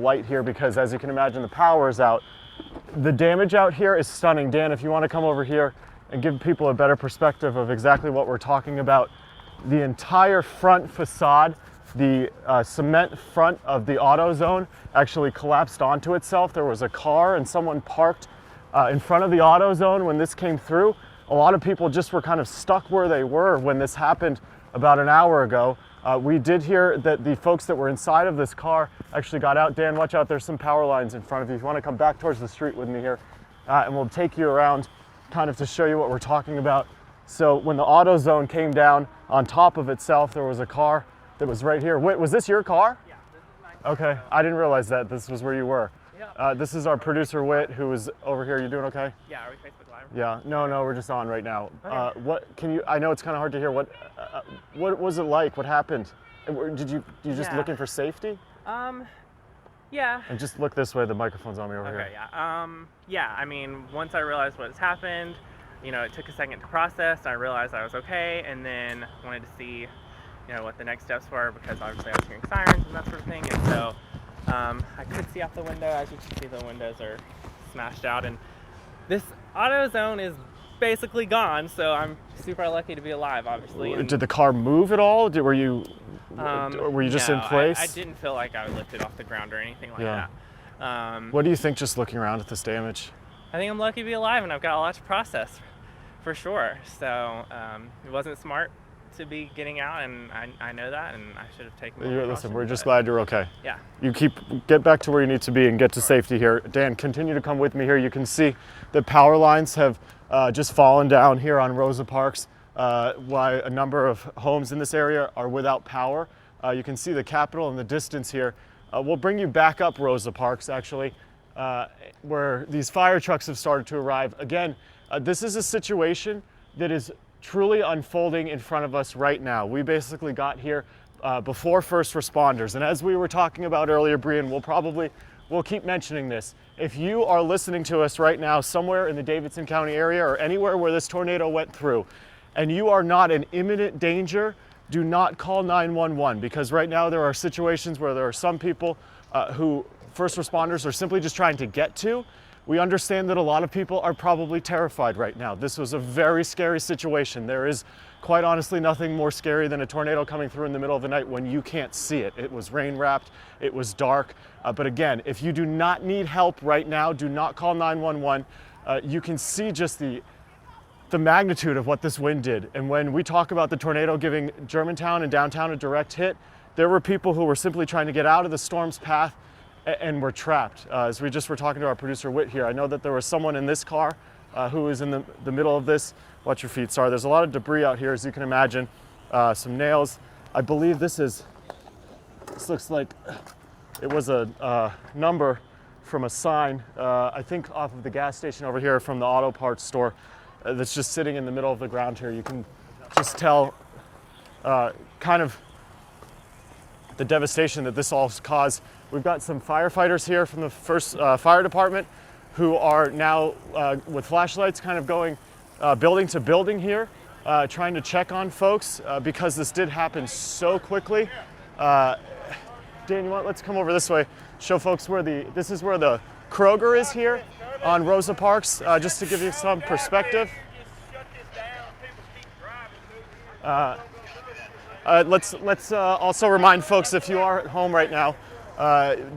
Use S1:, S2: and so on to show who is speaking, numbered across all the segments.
S1: light here because, as you can imagine, the power is out. The damage out here is stunning. Dan, if you want to come over here and give people a better perspective of exactly what we're talking about. The entire front facade, the cement front of the AutoZone actually collapsed onto itself. There was a car and someone parked in front of the AutoZone when this came through. A lot of people just were kind of stuck where they were when this happened about an hour ago. We did hear that the folks that were inside of this car actually got out. Dan, watch out, there's some power lines in front of you. If you want to come back towards the street with me here, and we'll take you around kind of to show you what we're talking about. So when the AutoZone came down on top of itself, there was a car that was right here. Wait, was this your car?
S2: Yeah, this is my car.
S1: Okay, I didn't realize that this was where you were.
S2: Yeah.
S1: This is our producer, Whit, who is over here. You doing okay?
S2: Yeah, are we Facebook Live?
S1: Yeah, no, we're just on right now.
S2: Okay.
S1: What can you, I know it's kind of hard to hear, what was it like? What happened? Did you just
S2: Yeah.
S1: looking for safety?
S2: Yeah.
S1: And just look this way, the microphone's on me over
S2: Okay,
S1: here.
S2: yeah. Yeah, I mean, once I realized what has happened, you know, it took a second to process, and I realized I was okay, and then wanted to see, you know, what the next steps were, because obviously I was hearing sirens and that sort of thing, and so I could see out the window. As you can see, the windows are smashed out, and this AutoZone is basically gone, so I'm super lucky to be alive, obviously. And,
S1: Did the car move at all? Were you just in
S2: no,
S1: place?
S2: I didn't feel like I was lifted off the ground or anything like
S1: Yeah.
S2: that.
S1: What do you think just looking around at this damage?
S2: I think I'm lucky to be alive, and I've got a lot to process, for sure. So it wasn't smart to be getting out, and I know that, and I should have taken more
S1: Listen,
S2: precautions,
S1: we're just
S2: but
S1: glad you're okay.
S2: Yeah.
S1: You get back to where you need to be and get to safety here. Dan, continue to come with me here. You can see the power lines have just fallen down here on Rosa Parks, why a number of homes in this area are without power. You can see the Capitol in the distance here. We'll bring you back up Rosa Parks, actually, where these fire trucks have started to arrive. Again, this is a situation that is truly unfolding in front of us right now. We basically got here before first responders. And as we were talking about earlier, Brian, we'll keep mentioning this. If you are listening to us right now somewhere in the Davidson County area or anywhere where this tornado went through, and you are not in imminent danger, do not call 911, because right now there are situations where there are some people who first responders are simply just trying to get to. We understand that a lot of people are probably terrified right now. This was a very scary situation. There is, quite honestly, nothing more scary than a tornado coming through in the middle of the night when you can't see it. It was rain wrapped, it was dark. But again, if you do not need help right now, do not call 911. You can see just the magnitude of what this wind did. And when we talk about the tornado giving Germantown and downtown a direct hit, there were people who were simply trying to get out of the storm's path and were trapped. As we just were talking to our producer Whit here, I know that there was someone in this car who was in the middle of this. Watch your feet, sorry. There's a lot of debris out here, as you can imagine. Some nails. I believe this looks like it was a number from a sign, I think off of the gas station over here from the auto parts store that's just sitting in the middle of the ground here. You can just tell kind of the devastation that this all caused. We've got some firefighters here from the first fire department who are now with flashlights kind of going building to building here, trying to check on folks because this did happen so quickly. Dan, let's come over this way, show folks where this is where the Kroger is here on Rosa Parks, just to give you some perspective. Let's also remind folks, if you are at home right now,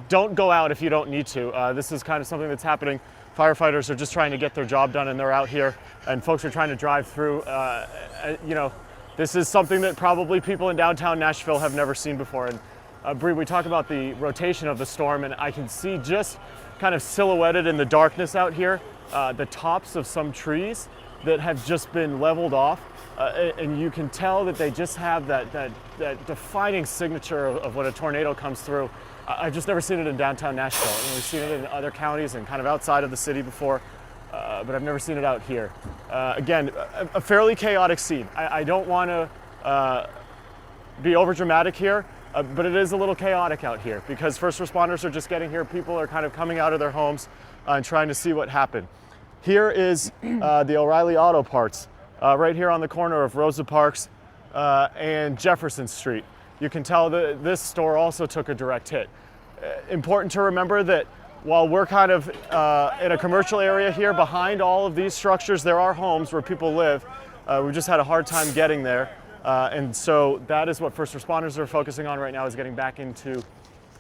S1: don't go out if you don't need to. This is kind of something that's happening. Firefighters are just trying to get their job done, and they're out here, and folks are trying to drive through. You know, this is something that probably people in downtown Nashville have never seen before. And Bree, we talk about the rotation of the storm, and I can see just kind of silhouetted in the darkness out here, the tops of some trees that have just been leveled off. And you can tell that they just have that defining signature of when a tornado comes through. I've just never seen it in downtown Nashville. I mean, we've seen it in other counties and kind of outside of the city before, but I've never seen it out here. Again, a fairly chaotic scene. I don't want to be overdramatic here, but it is a little chaotic out here because first responders are just getting here. People are kind of coming out of their homes and trying to see what happened. Here is the O'Reilly Auto Parts, right here on the corner of Rosa Parks and Jefferson Street. You can tell that this store also took a direct hit. important to remember that while we're kind of in a commercial area here, behind all of these structures, there are homes where people live. We've just had a hard time getting there. And so that is what first responders are focusing on right now, is getting back into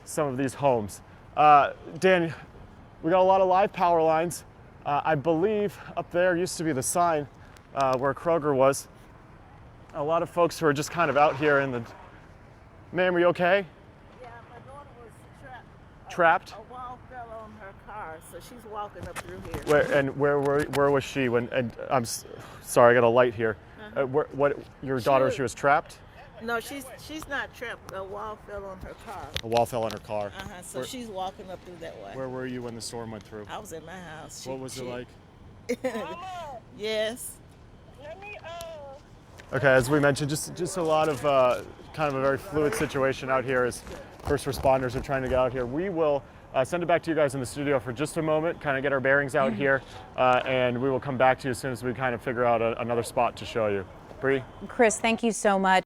S1: some of these homes. Dan, we got a lot of live power lines. I believe up there used to be the sign where Kroger was. A lot of folks who are just kind of out here in the... Ma'am, are you okay?
S3: Yeah, my daughter was
S1: Trapped?
S3: A wall fell on her car, so she's walking up through here.
S1: Where was she when? And sorry, I got a light here. Your daughter? She was trapped.
S3: No, she's not trapped. A wall fell on her car.
S1: A wall fell on her car.
S3: So she's walking up through that way.
S1: Where were you when the storm went through?
S3: I was in my house.
S1: What was it like?
S3: Yes.
S1: Okay, as we mentioned, just a lot of kind of a very fluid situation out here as first responders are trying to get out here. We will send it back to you guys in the studio for just a moment, kind of get our bearings out here, and we will come back to you as soon as we kind of figure out another spot to show you. Bree?
S4: Chris, thank you so much.